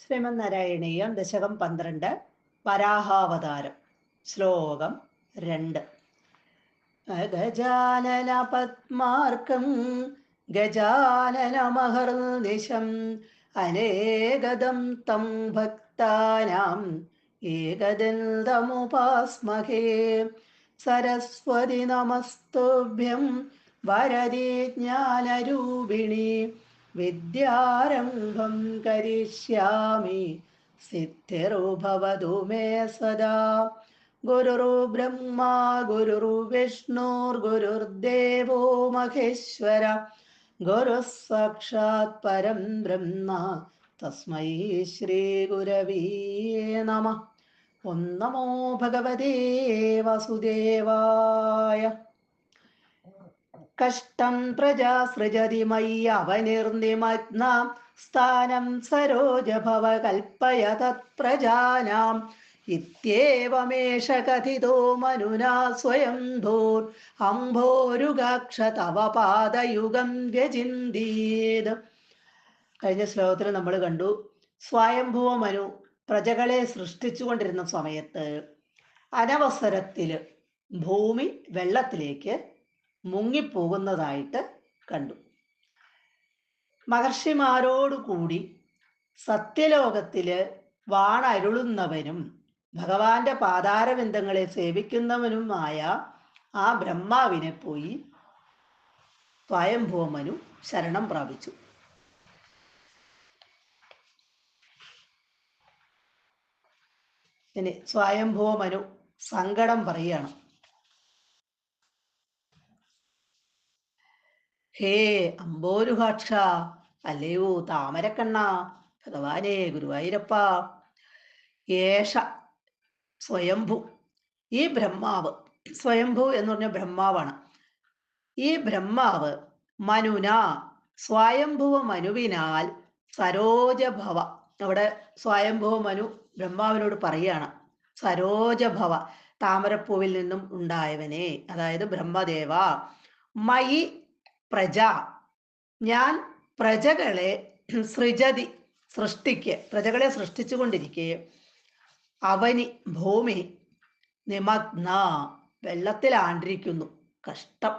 ശ്രീമന്നാരായണീയം ദശകം 12 വരാഹാവതാരം ശ്ലോകം 2. ഗജാനന പത്മാർക്കം ഗജാനനമഹർനിശം അനേകദം തം ഭക്താനാം ഏകദന്തമുപാസ്മഹേ. സരസ്വതി നമസ്തുഭ്യം വരദേ ജ്ഞാനരൂപിണി വിദ്യാരംഭം കരിഷ്യാമി സിദ്ധിർഭവതു മേ സദാ. ഗുരുർബ്രഹ്മാ ഗുരുർവിഷ്ണുർഗുരുർദേവോ മഹേശ്വര ഗുരുഃ സാക്ഷാത് പരം ബ്രഹ്മ തസ്മൈ ശ്രീ ഗുരവേ നമഃ. ഓം നമോ ഭഗവതേ വാസുദേവായ. കഷ്ടം പ്രജാ സൃജതി മയ്യ അവനിർനിമഗ്ന സ്ഥാനം സരോജഭവ കൽപ്പയ തത്പ്രജാനാം ഇത്യേവമേഷ കഥിതോ മനുനാ സ്വയം ധൂർ അംഭോരുഗാക്ഷ തവ പാദയുഗം വ്യചിന്തീത്. കഴിഞ്ഞ ശ്ലോകത്തിൽ നമ്മൾ കണ്ടു, സ്വയംഭുവ മനു പ്രജകളെ സൃഷ്ടിച്ചുകൊണ്ടിരുന്ന സമയത്ത് അനവസരത്തിൽ ഭൂമി വെള്ളത്തിലേക്ക് മുങ്ങിപ്പോകുന്നതായിട്ട് കണ്ടു. മഹർഷിമാരോടുകൂടി സത്യലോകത്തില് വാണരുളുന്നവനും ഭഗവാന്റെ പാതാരവിന്ദങ്ങളെ സേവിക്കുന്നവനുമായ ആ ബ്രഹ്മാവിനെ പോയി സ്വയംഭൂമനു ശരണം പ്രാപിച്ചു. ഇനി സ്വയംഭൂമനു സങ്കടം പറയുകയാണ്. ഹേ അമ്പോരുഹാക്ഷ, അല്ലയോ താമരക്കണ്ണ, ഭഗവാനെ ഗുരുവായൂരപ്പ, ഏഷ സ്വയംഭു, ഈ ബ്രഹ്മാവ്, സ്വയംഭു എന്ന് പറഞ്ഞ ബ്രഹ്മാവാണ്. ഈ ബ്രഹ്മാവ് മനുന, സ്വയംഭുവ മനുവിനാൽ സരോജഭവ, അവിടെ സ്വയംഭുവ മനു ബ്രഹ്മാവിനോട് പറയാണ്, സരോജഭവ താമരപ്പൂവിൽ നിന്നും ഉണ്ടായവനെ, അതായത് ബ്രഹ്മദേവ, മയി പ്രജ, ഞാൻ പ്രജകളെ സൃജതി, സൃഷ്ടിക്ക്, പ്രജകളെ സൃഷ്ടിച്ചുകൊണ്ടിരിക്കെ, അവനി ഭൂമി നിമഗ്ന, വെള്ളത്തിലാണ്ടിരിക്കുന്നു, കഷ്ടം.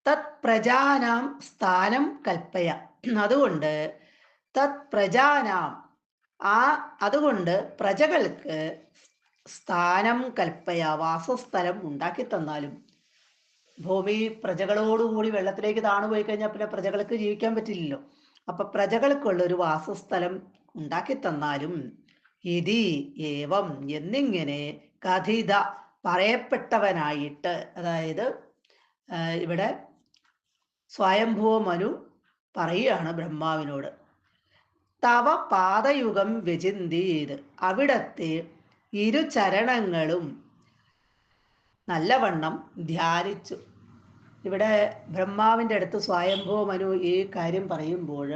തത് പ്രജാനാം സ്ഥാനം കൽപ്പയ, അതുകൊണ്ട് തത് പ്രജാനാം, അതുകൊണ്ട് പ്രജകൾക്ക് സ്ഥാനം കൽപ്പയ, വാസസ്ഥലം ഉണ്ടാക്കി തന്നാലും. ഭൂമി പ്രജകളോടുകൂടി വെള്ളത്തിലേക്ക് താണുപോയി കഴിഞ്ഞാൽ പിന്നെ പ്രജകൾക്ക് ജീവിക്കാൻ പറ്റില്ലല്ലോ. അപ്പൊ പ്രജകൾക്കുള്ള ഒരു വാസസ്ഥലം ഉണ്ടാക്കി തന്നാലും. ഇതി ഏവം, എന്നിങ്ങനെ കഥിത, പറയപ്പെട്ടവനായിട്ട്, അതായത് ഇവിടെ സ്വയംഭുവ മനു പറയുകയാണ് ബ്രഹ്മാവിനോട്, തവ പാദയുഗം വ്യചിന്തീത്, അവിടത്തെ ഇരുചരണങ്ങളും നല്ലവണ്ണം ധ്യാനിച്ചു. ഇവിടെ ബ്രഹ്മാവിൻ്റെ അടുത്ത് സ്വയംഭുവ മനു ഈ കാര്യം പറയുമ്പോൾ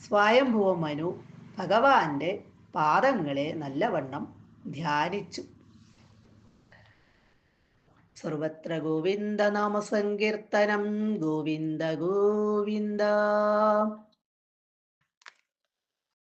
സ്വയംഭുവ മനു ഭഗവാന്റെ പാദങ്ങളെ നല്ലവണ്ണം ധ്യാനിച്ചു. സർവത്ര ഗോവിന്ദ നാമ സങ്കീർത്തനം, ഗോവിന്ദ ഗോവിന്ദ.